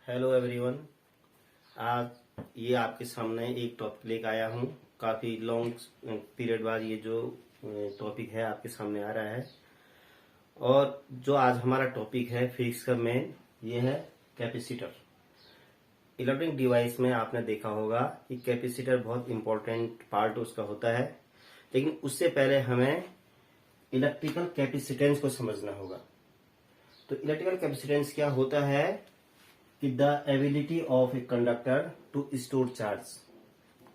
Hello everyone. आज ये आपके सामने एक टॉपिक लेकर आया हूँ। काफ़ी लॉन्ग पीरियड बाद ये जो टॉपिक है आपके सामने आ रहा है। और जो आज हमारा टॉपिक है फिजिक्स का मेन, ये है कैपेसिटर। इलेक्ट्रॉनिक डिवाइस में आपने देखा होगा कि कैपेसिटर बहुत इंपॉर्टेंट पार्ट उसका होता है, लेकिन उससे पहले हमें इलेक्ट्रिकल कैपेसिटेंस को समझना होगा। तो इलेक्ट्रिकल कैपेसिटेंस क्या होता है कि the ability of a conductor to store charge.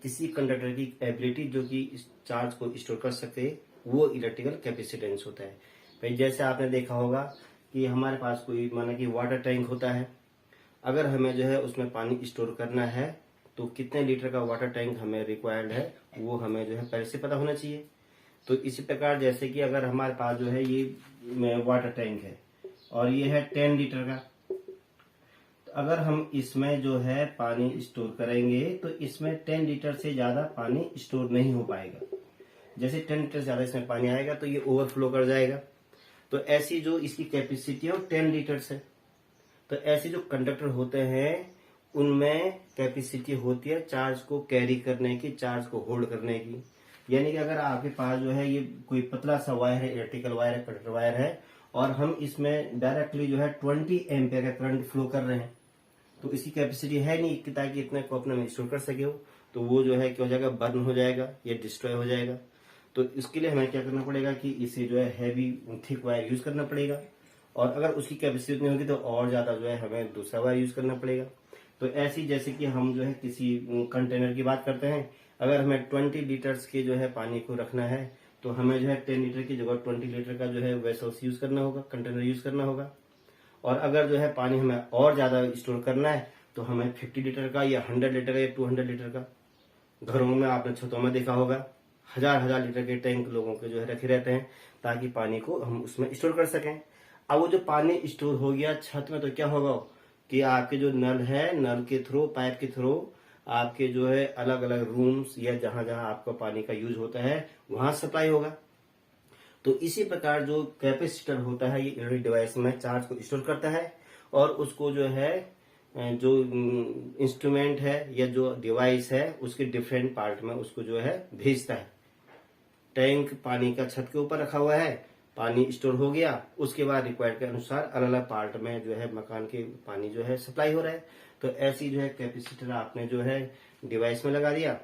किसी कंडक्टर की एबिलिटी जो कि चार्ज को स्टोर कर सके, वो इलेक्ट्रिकल कैपेसिटेंस होता है। भाई जैसे आपने देखा होगा कि हमारे पास कोई माना कि वाटर टैंक होता है। अगर हमें जो है उसमें पानी स्टोर करना है तो कितने लीटर का वाटर टैंक हमें रिक्वायर्ड है, वो हमें जो है पहले से पता होना चाहिए। तो इसी प्रकार जैसे कि अगर हमारे पास जो है ये वाटर टैंक है और ये है 10 लीटर का, अगर हम इसमें जो है पानी स्टोर करेंगे तो इसमें 10 लीटर से ज्यादा पानी स्टोर नहीं हो पाएगा। जैसे 10 लीटर से ज्यादा इसमें पानी आएगा तो ये ओवरफ्लो कर जाएगा। तो ऐसी जो इसकी कैपेसिटी है 10 लीटर से। तो ऐसे जो कंडक्टर होते हैं उनमें कैपेसिटी होती है चार्ज को कैरी करने की, चार्ज को होल्ड करने की। यानी कि अगर आपके पास जो है ये कोई पतला सा वायर है, इलेक्ट्रिकल वायर है, कंडक्टर वायर है, और हम इसमें डायरेक्टली जो है 20 एम्पियर का करंट फ्लो कर रहे हैं, तो इसकी कैपेसिटी है नहीं कि ताकि इतने को अपने में स्टोर कर सके हो, तो वो जो है क्या हो जाएगा, बर्न हो जाएगा या डिस्ट्रॉय हो जाएगा। तो इसके लिए हमें क्या करना पड़ेगा कि इसे जो है हैवी थिक वायर यूज करना पड़ेगा। और अगर उसकी कैपेसिटी नहीं होगी तो और ज्यादा जो है हमें दूसरा वायर यूज करना पड़ेगा। तो ऐसी जैसे कि हम जो है किसी कंटेनर की बात करते हैं, अगर हमें 20 लीटर्स के जो है पानी को रखना है तो हमें जो है 10 लीटर की जगह 20 लीटर का जो है वेसल्स यूज करना होगा, कंटेनर यूज करना होगा। और अगर जो है पानी हमें और ज्यादा स्टोर करना है तो हमें 50 लीटर का या 100 लीटर का या 200 लीटर का, घरों में आपने छतों में देखा होगा हजार लीटर के टैंक लोगों के जो है रखे रहते हैं ताकि पानी को हम उसमें स्टोर कर सकें। अब वो जो पानी स्टोर हो गया छत में तो क्या होगा कि आपके जो नल है, नल के थ्रू, पाइप के थ्रू आपके जो है अलग अलग रूम्स या जहां जहां आपका पानी का यूज होता है वहां सप्लाई होगा। तो इसी प्रकार जो कैपेसिटर होता है ये इलेक्ट्रिक डिवाइस में चार्ज को स्टोर करता है और उसको जो है जो इंस्ट्रूमेंट है या जो डिवाइस है उसके डिफरेंट पार्ट में उसको जो है भेजता है। टैंक पानी का छत के ऊपर रखा हुआ है, पानी स्टोर हो गया, उसके बाद रिक्वायर्ड के अनुसार अलग अलग पार्ट में जो है मकान के पानी जो है सप्लाई हो रहा है। तो ऐसी जो है कैपेसिटर आपने जो है डिवाइस में लगा दिया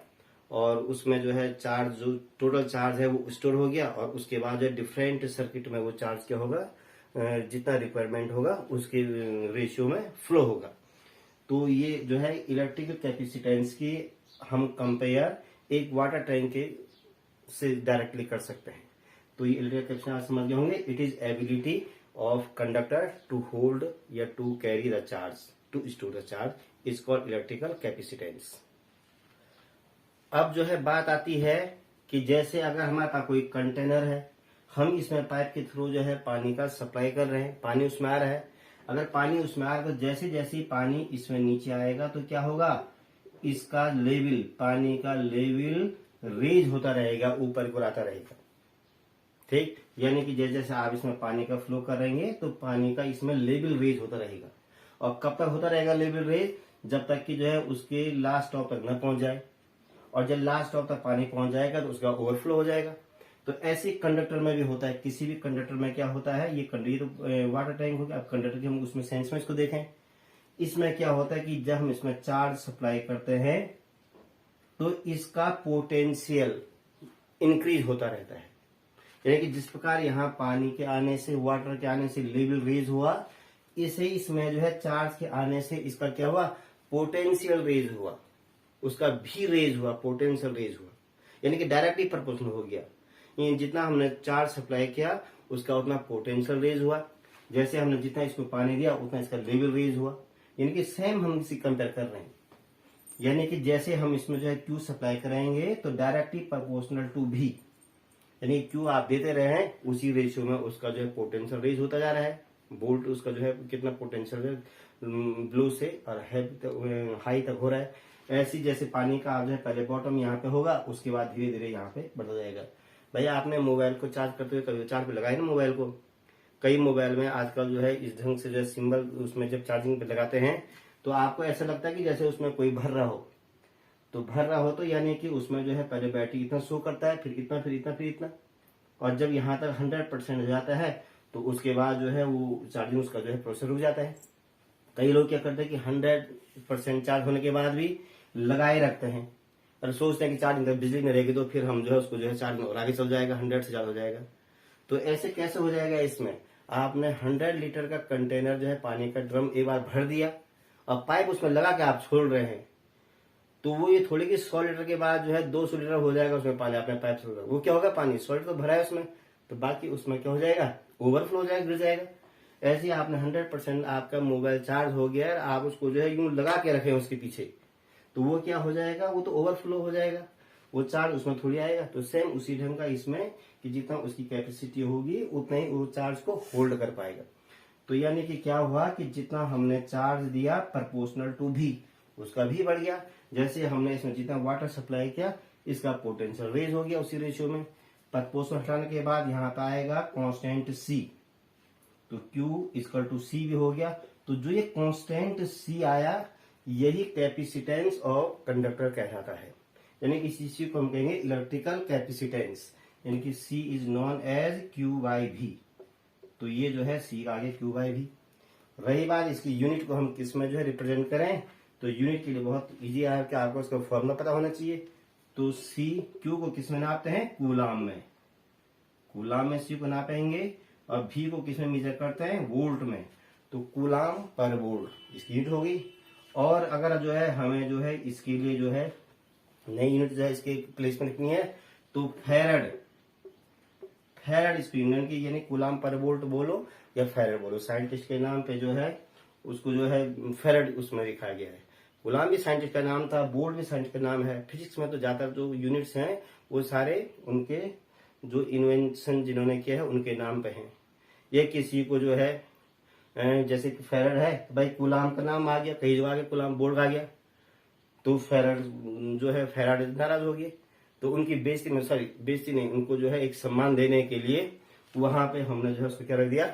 और उसमें जो है चार्ज, जो टोटल चार्ज है वो स्टोर हो गया और उसके बाद जो डिफरेंट सर्किट में वो चार्ज क्या होगा, जितना रिक्वायरमेंट होगा उसके रेशियो में फ्लो होगा। तो ये जो है इलेक्ट्रिकल कैपेसिटेंस की हम कंपेयर एक वाटर टैंक के से डायरेक्टली कर सकते हैं। तो ये इलेक्ट्रिकल कैपेसिटेंस आप समझ गए होंगे। It is ability of conductor to hold या to carry the charge, to store the charge is called electrical capacitance. अब जो है बात आती है कि जैसे अगर हमारे पास कोई कंटेनर है, हम इसमें पाइप के थ्रू जो है पानी का सप्लाई कर रहे हैं, पानी उसमें आ रहा है। अगर पानी उसमें आ रहा है तो जैसे जैसे पानी इसमें नीचे आएगा तो क्या होगा, इसका लेवल, पानी का लेवल रेज होता रहेगा, ऊपर को आता रहेगा। ठीक, यानी कि जैसे जैसे आप इसमें पानी का फ्लो करेंगे तो पानी का इसमें लेवल रेज होता रहेगा। और कब तक होता रहेगा लेवल रेज, जब तक कि जो है उसके लास्ट स्टॉप तक न पहुंच जाए। और जब लास्ट स्टॉप तक पानी पहुंच जाएगा तो उसका ओवरफ्लो हो जाएगा। तो ऐसे कंडक्टर में भी होता है। किसी भी कंडक्टर में क्या होता है, ये तो वाटर टैंक हो गया। अब कंडक्टर की हम उसमें सेंस में इसको देखें, इसमें क्या होता है कि जब हम इसमें चार्ज सप्लाई करते हैं तो इसका पोटेंशियल इंक्रीज होता रहता है। यानी कि जिस प्रकार यहाँ पानी के आने से, वाटर के आने से लेवल रेज हुआ, इसे इसमें जो है चार्ज के आने से इसका क्या हुआ, पोटेंशियल रेज हुआ, उसका भी रेज हुआ, पोटेंशियल रेज हुआ। यानी कि डायरेक्टली प्रोपोर्शनल हो गया। जितना हमने चार्ज सप्लाई किया उसका उतना पोटेंशियल रेज हुआ। जैसे हमने जितना इसको पानी दिया उतना इसका लेवल रेज हुआ। यानी कि सेम हम इसी कंपेयर कर रहे हैं। यानी कि जैसे हम इसमें जो है क्यू सप्लाई कराएंगे तो डायरेक्टली प्रोपोर्शनल टू भी, यानी क्यू आप देते रहे हैं उसी रेशियो में उसका जो है पोटेंशियल रेज होता जा रहा है। वोल्ट उसका जो है कितना पोटेंशियल है ब्लू से और हाई तक हो रहा है। ऐसी जैसे पानी का आप जो है पहले बॉटम यहाँ पे होगा, उसके बाद धीरे धीरे यहाँ पे बढ़ता जाएगा। भैया आपने मोबाइल को चार्ज करते हुए कभी चार्ज पे लगाए ना मोबाइल को, कई मोबाइल में आजकल जो है इस ढंग से जो है सिंबल उसमें जब चार्जिंग पे लगाते हैं तो आपको ऐसा लगता है कि जैसे उसमें कोई भर रहा हो, तो भर रहा हो तो यानी कि उसमें जो है पहले बैटरी इतना शो करता है, फिर इतना, फिर इतना, फिर इतना, और जब यहाँ तक 100% हो जाता है तो उसके बाद जो है वो चार्जिंग उसका जो है प्रोसेस रुक जाता है। कई लोग क्या करते हैं कि 100% चार्ज होने के बाद भी लगाए रखते हैं और सोचते हैं कि चार्जिंग जब बिजली नहीं रहेगी तो फिर हम जो है उसको जो है चार्ज और आगे चल जाएगा, 100 से ज्यादा हो जाएगा। तो ऐसे कैसे हो जाएगा? इसमें आपने 100 लीटर का कंटेनर जो है पानी का ड्रम एक बार भर दिया और पाइप उसमें लगा के आप छोड़ रहे हैं, तो वो ये थोड़ी कि 100 लीटर के बाद जो है 200 लीटर हो जाएगा उसमें पानी आपने पाइप से, वो क्या होगा, पानी 100 लीटर तो भरा है उसमें, तो बाकी उसमें क्या हो जाएगा, ओवरफ्लो हो जाएगा, गिर जाएगा। ऐसे ही आपने 100% आपका मोबाइल चार्ज हो गया, आप उसको जो है यूं लगा के रखे उसके पीछे, तो वो क्या हो जाएगा, वो तो ओवरफ्लो हो जाएगा, वो चार्ज उसमें थोड़ी आएगा। तो सेम उसी ढंग का इसमें कि जितना उसकी कैपेसिटी होगी उतना ही वो चार्ज को होल्ड कर पाएगा। तो यानी कि क्या हुआ कि जितना हमने चार्ज दिया प्रपोर्शनल टू भी, उसका भी बढ़ गया। जैसे हमने इसमें जितना वाटर सप्लाई किया इसका पोटेंशियल रेज हो गया उसी रेशियो में। प्रपोर्शनल हटाने के बाद यहाँ पे आएगा कांस्टेंट सी, तो Q इक्वल टू सी भी हो गया। तो जो ये कांस्टेंट सी आया यही कैपेसिटेंस ऑफ कंडक्टर कहलाता है, यानी कि इसी को हम कहेंगे इलेक्ट्रिकल कैपेसिटेंस, यानी कि C is known as Q/V। तो ये जो है C आगे Q/V। रही बात इसकी यूनिट को हम किस में जो है रिप्रेजेंट करें, तो यूनिट के लिए बहुत इजी है कि आपको उसका फॉर्मूला पता होना चाहिए। तो C Q को किस में नापते हैं, कूलाम में, कूलाम में C को नापेंगे, और V को किस में मेजर करते हैं, वोल्ट में, तो कूलाम पर वोल्ट इसकी यूनिट होगी। और अगर जो है हमें जो है इसके लिए जो है नई यूनिट जो है इसके प्लेस में लिखनी है, तो फैरड, फैरड इसकी यूनिट की, यानी कूलाम पर वोल्ट बोलो या फैरड बोलो, साइंटिस्ट के नाम पे जो है उसको जो है फैरड उसमें लिखा गया है। कूलाम भी साइंटिस्ट का नाम था, वोल्ट भी साइंटिस्ट का नाम है। फिजिक्स में तो ज्यादातर जो यूनिट्स हैं वो सारे उनके जो इन्वेंशन जिन्होंने किया है उनके नाम पे हैं। ये किसी को जो है जैसे कि फैरड है, भाई कूलाम का नाम आ गया, कई जगह आगे कूलाम बोर्ड आ गया, तो फैरड जो है फैराड नाराज हो गए, तो उनकी बेइज्जती में, सॉरी बेइज्जती नहीं, उनको जो है एक सम्मान देने के लिए वहां पे हमने जो है उसको क्या रख दिया,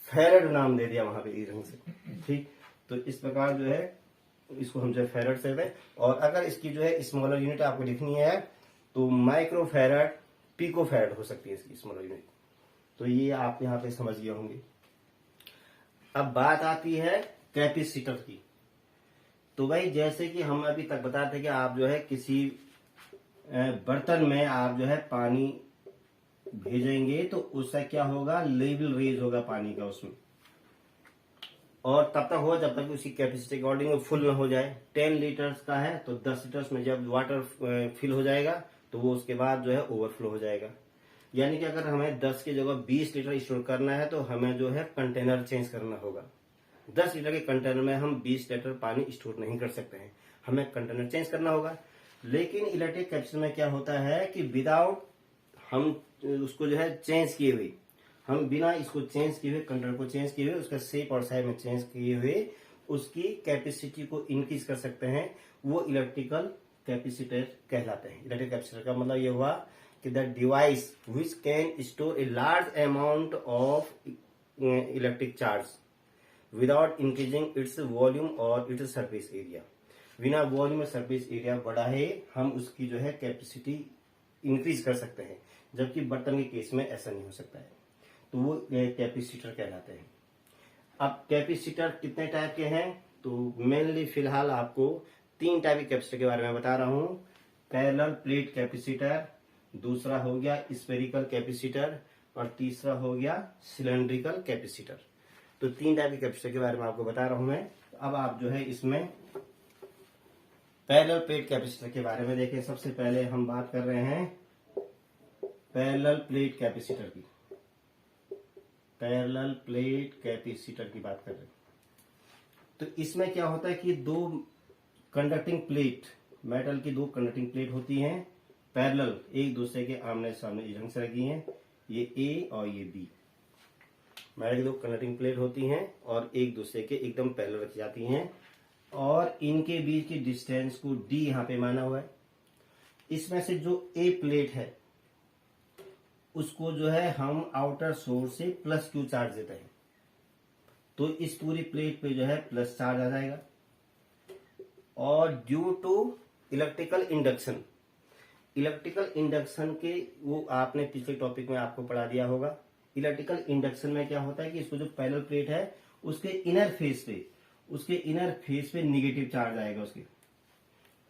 फैरड नाम दे दिया वहां पे इस ढंग से। ठीक, तो इस प्रकार जो है इसको हम जो है फैरड से दें। और अगर इसकी जो है स्मॉलर यूनिट आपको लिखनी है तो माइक्रो फैरड, पिको फैरड हो सकती है इसकी स्मॉलर यूनिट। तो ये आप यहाँ पे समझ गए होंगे। अब बात आती है कैपेसिटर की। तो भाई जैसे कि हम अभी तक बताते कि आप जो है किसी बर्तन में आप जो है पानी भेजेंगे तो उसका क्या होगा, लेवल रेज होगा पानी का उसमें, और तब तक हो जब तक उसकी कैपेसिटी के अकॉर्डिंग फुल ना हो जाए। 10 लीटर्स का है तो 10 लीटर्स में जब वाटर फिल हो जाएगा तो वो उसके बाद जो है ओवरफ्लो हो जाएगा। यानी कि अगर हमें 10 की जगह 20 लीटर स्टोर करना है तो हमें जो है कंटेनर चेंज करना होगा। 10 लीटर के कंटेनर में हम 20 लीटर पानी स्टोर नहीं कर सकते हैं, हमें कंटेनर चेंज करना होगा। लेकिन इलेक्ट्रिक कैपेसिटर में क्या होता है कि विदाउट हम उसको जो है चेंज किए हुए, हम बिना इसको चेंज किए हुए, कंटेनर को चेंज किए हुए, उसका शेप और साइज में चेंज किए हुए उसकी कैपेसिटी को इंक्रीज कर सकते हैं। वो इलेक्ट्रिकल कैपेसिटर कहलाते हैं। इलेक्ट्रिक कैपेसिटर का मतलब ये हुआ कि the device which can store a large amount of electric charge without increasing its volume और इट्स सरफेस एरिया। बिना वॉल्यूम और सरफेस एरिया बढ़ाए हम उसकी जो है कैपेसिटी इंक्रीज कर सकते हैं, जबकि बर्तन के केस में ऐसा नहीं हो सकता है। तो वो कैपेसिटर कहलाते हैं। अब कैपेसिटर कितने टाइप के हैं, तो मेनली फिलहाल आपको 3 टाइप के कैपेसिटर के बारे में बता रहा हूं। पैरेलल प्लेट कैपेसिटर, दूसरा हो गया स्फेरिकल कैपेसिटर, और तीसरा हो गया सिलेंड्रिकल कैपेसिटर। तो 3 टाइप के कैपेसिटर के बारे में आपको बता रहा हूं मैं। अब आप जो है इसमें पैरेलल प्लेट कैपेसिटर के बारे में देखें। सबसे पहले हम बात कर रहे हैं पैरेलल प्लेट कैपेसिटर की। पैरेलल प्लेट कैपेसिटर की बात कर रहे हैं तो इसमें क्या होता है कि 2 कंडक्टिंग प्लेट, मेटल की 2 कंडक्टिंग प्लेट होती हैं, पैरेलल एक दूसरे के आमने सामने इस ढंग से रखी हैं, ये ए और ये बी। मेटल की 2 कंडक्टिंग प्लेट होती हैं और एक दूसरे के एकदम पैरेलल रखी जाती हैं, और इनके बीच की डिस्टेंस को डी यहां पे माना हुआ है। इसमें से जो ए प्लेट है उसको जो है हम आउटर सोर्स से प्लस क्यू चार्ज देते हैं, तो इस पूरी प्लेट पे जो है प्लस चार्ज आ जाएगा। और due to electrical induction. Electrical induction के वो आपने पिछले टॉपिक में आपको पढ़ा दिया होगा। इलेक्ट्रिकल इंडक्शन में क्या होता है कि इसको जो पैरेलल प्लेट है उसके इनर फेस पे निगेटिव चार्ज आएगा। उसके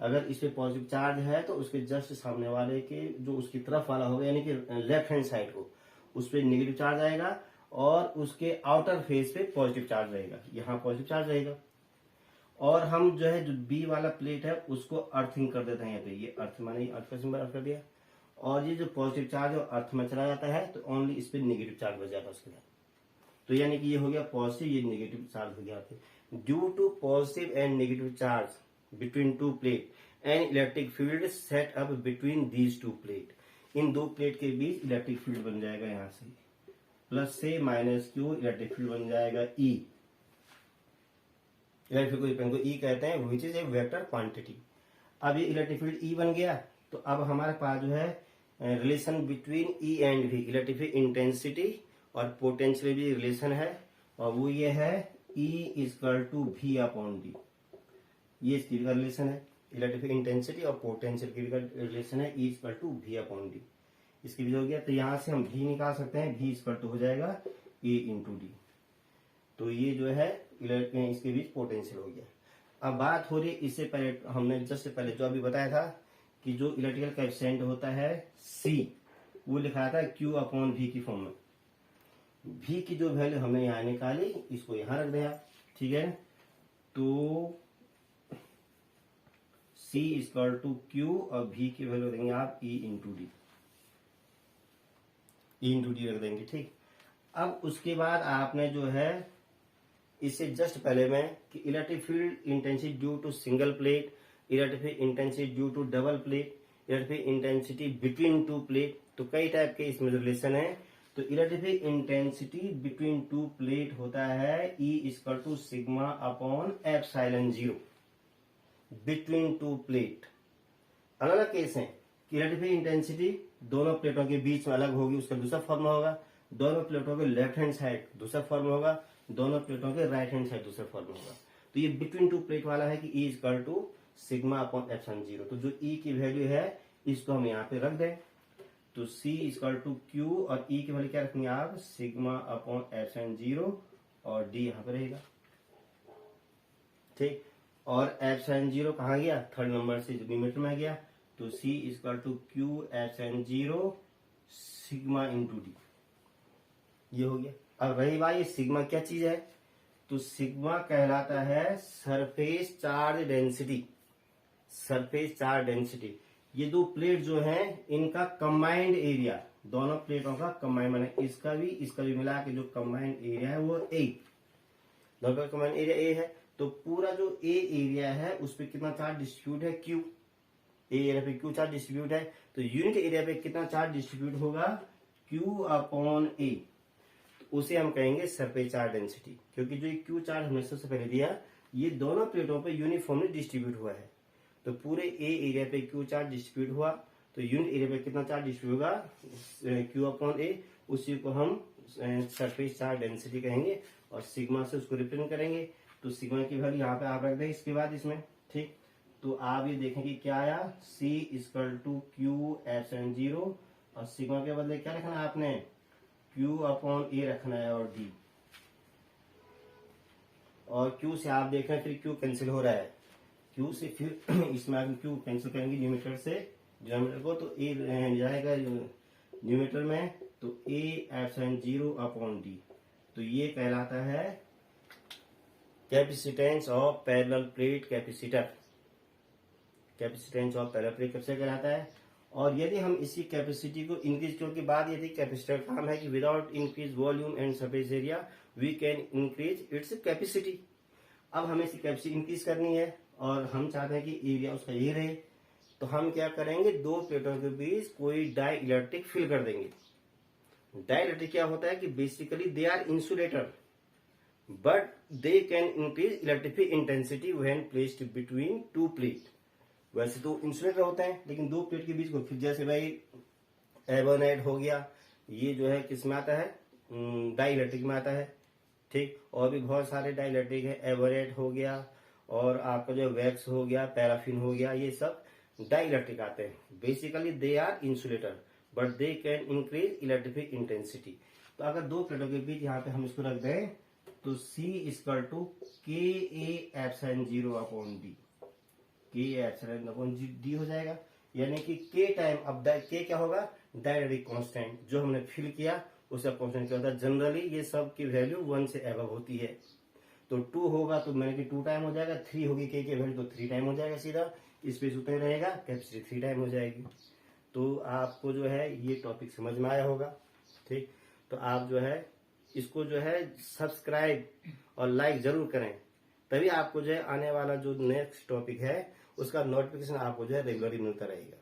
अगर इस पे पॉजिटिव चार्ज है तो उसके जस्ट सामने वाले के जो उसकी तरफ वाला होगा यानी कि लेफ्ट हैंड साइड को उस पर निगेटिव चार्ज आएगा और उसके आउटर फेस पे पॉजिटिव चार्ज रहेगा। यहाँ पॉजिटिव चार्ज रहेगा और हम जो है जो बी वाला प्लेट है उसको अर्थिंग कर देते हैं। यहाँ पे ये अर्थ माने अर्थ का सिंबल अर्थ कर दिया और ये जो पॉजिटिव चार्ज है अर्थ में चला जाता है तो ओनली इस पे निगेटिव चार्ज बच जाता है उसके बाद। तो यानी कि ये हो गया पॉजिटिव, ये निगेटिव चार्ज हो गया। Due to positive and negative charge between two plate and electric field set up between these two plate। इन दो प्लेट के बीच इलेक्ट्रिक फील्ड बन जाएगा। यहाँ से प्लस से माइनस क्यू इलेक्ट्रिक फील्ड बन जाएगा ई। इलेक्ट्रिक फील्ड को ई कहते हैं which is a vector quantity. अब ये इलेक्ट्रिक फील्ड ई बन गया तो अब हमारे पास जो है relation between E and V, electric field intensity और पोटेंशियल भी रिलेशन है और वो ये है E equal to V upon D. ये इसकी भी रिलेशन है, इलेक्ट्रिक इंटेंसिटी और पोटेंशियल की भी रिलेशन है E equal to V upon D. इसकी भी हो गया तो यहां से हम भी निकाल सकते हैं, भी इक्वल टू हो जाएगा ए इंटू डी। तो ये जो है इसके बीच पोटेंशियल हो गया। अब बात हो रही इससे पहले हमने जस्ट पहले जो अभी बताया था कि जो इलेक्ट्रिकल कोएफिशिएंट होता है सी वो लिखा था क्यू अपॉन वी की फॉर्म में। भी की जो वैल्यू हमने यहाँ निकाली इसको यहां रख दिया, ठीक है। तो C इक्वल टू क्यू और V की वैल्यू देंगे आप E इंटू डी, रख देंगे, ठीक। अब उसके बाद आपने जो है इससे जस्ट पहले में कि electric field intensity due to single plate, electric field intensity due to double plate, electric field intensity between two plate. तो कई टाइप के इसमें रिलेशन है। तो electric field intensity between two plate होता है E equal to sigma upon epsilon zero between two plate. अलग अलग केस है कि इलेक्ट्रिक इंटेंसिटी दोनों प्लेटों के बीच में अलग होगी, उसका दूसरा फॉर्मूला होगा। दोनों प्लेटों के लेफ्ट हैंड साइड दूसरा फॉर्मूला होगा, दोनों प्लेटों के राइट हैंड साइड दूसरा फॉर्मूला होगा। तो ये बिटवीन टू प्लेट वाला है कि E equal to sigma upon epsilon zero. तो जो ई की वैल्यू है इसको हम यहाँ पे रख दें तो सी इक्वल टू क्यू और ई की वैल्यू क्या रखेंगे आप सिग्मा अपॉन एप्सिलॉन जीरो और डी यहाँ पे रहेगा, ठीक। और एप्सिलॉन जीरो कहाँ गया थर्ड नंबर से न्यूमरेटर में गया तो C equal to Q epsilon zero sigma into D, ये हो गया। अब रही बात ये सिग्मा क्या चीज है तो सिग्मा कहलाता है surface charge density. Surface charge density ये दो प्लेट जो हैं इनका कंबाइंड एरिया, दोनों प्लेटों का कंबाइंड माने इसका भी मिला के जो कंबाइंड एरिया है वो ए, दोनों का कंबाइंड एरिया ए है। तो पूरा जो ए एरिया है उस पर कितना चार्ज डिस्ट्रीब्यूट है क्यू, ए एरिया पे क्यू चार्ज डिस्ट्रीब्यूट है। तो यूनिट एरिया पे कितना चार्ज डिस्ट्रीब्यूट होगा क्यू अपॉन ए, तो उसे हम कहेंगे सरफेस चार्ज डेंसिटी। क्योंकि जो क्यू चार्ज हमने सबसे पहले दिया ये दोनों प्लेटों पे यूनिफॉर्मली डिस्ट्रीब्यूट हुआ है। तो पूरे ए एरिया पे क्यू चार्ज डिस्ट्रीब्यूट हुआ तो यूनिट एरिया पे कितना चार्ज डिस्ट्रीब्यूट होगा क्यू अपॉन ए, उसी को हम सरफेस चार्ज डेंसिटी कहेंगे और सिग्मा से उसको रिप्रेजेंट करेंगे। तो सिग्मा की वैल्यू यहाँ पे आप रख दें इसके बाद इसमें, ठीक। तो आप ये देखें कि क्या आया C equal to Q epsilon zero और सिग्मा के बदले क्या रखना है आपने Q अपॉन ए रखना है और D। और Q से आप देख रहे हैं फिर Q कैंसिल हो रहा है, Q से फिर इसमें आप Q कैंसिल करेंगे न्यूमरेटर से डिनोमिनेटर को तो A जाएगा न्यूमरेटर में तो A epsilon zero upon D। तो ये कहलाता है capacitance of parallel plate capacitor. Capacitance of parallel plate capacitor कहलाता है। और यदि हम इसी कैपेसिटी को इंक्रीज, क्योंकि बात यदि कैपेसिटर का काम है कि without increase volume and surface area we can increase its capacity. अब हमें इसकी कैपेसिटी इंक्रीज करनी है और हम चाहते हैं कि एरिया उसका ये रहे तो हम क्या करेंगे दो प्लेटों के बीच कोई डाई इलेक्ट्रिक फिल कर देंगे। डाई इलेक्ट्रिक क्या होता है कि basically they are insulator but they can increase electric intensity when placed between two plate। वैसे तो इंसुलेटर होते हैं लेकिन दो प्लेट के बीच को फिर जैसे भाई एबोनेट हो गया ये जो है किस में आता है डाई इलेक्ट्रिक में आता है, ठीक। और भी बहुत सारे डाई इलेक्ट्रिक है, एबोनेट हो गया और आपका जो वैक्स हो गया, पैराफिन हो गया, ये सब डाइइलेक्ट्रिक आते हैं। Basically they are insulator but they can increase electric intensity. तो अगर दो प्लेटों के बीच यहाँ पे हम इसको रख दें तो C इक्वल टू के ए एप्सिलॉन 0 अपॉन डी, के एप्सिलॉन अपॉन डी हो जाएगा। यानी कि के टाइम, अब के क्या होगा, डाइलेक्ट्रिक कांस्टेंट जो हमने फिल किया उसका कांस्टेंट क्या होता है। जनरली ये सब की वैल्यू 1 से अबव होती है। तो 2 होगा तो मैंने कि 2 टाइम हो जाएगा, 3 होगी के की वैल्यू तो 3 टाइम हो जाएगा सीधा, स्पेस उतना रहेगा, कैपेसिटी 3 टाइम हो जाएगी। तो आपको जो है ये टॉपिक समझ में आया होगा। ठीक, तो आप जो है इसको जो है सब्सक्राइब और लाइक जरूर करें, तभी आपको जो है आने वाला जो नेक्स्ट टॉपिक है उसका नोटिफिकेशन आपको जो है रेगुलरली मिलता रहेगा।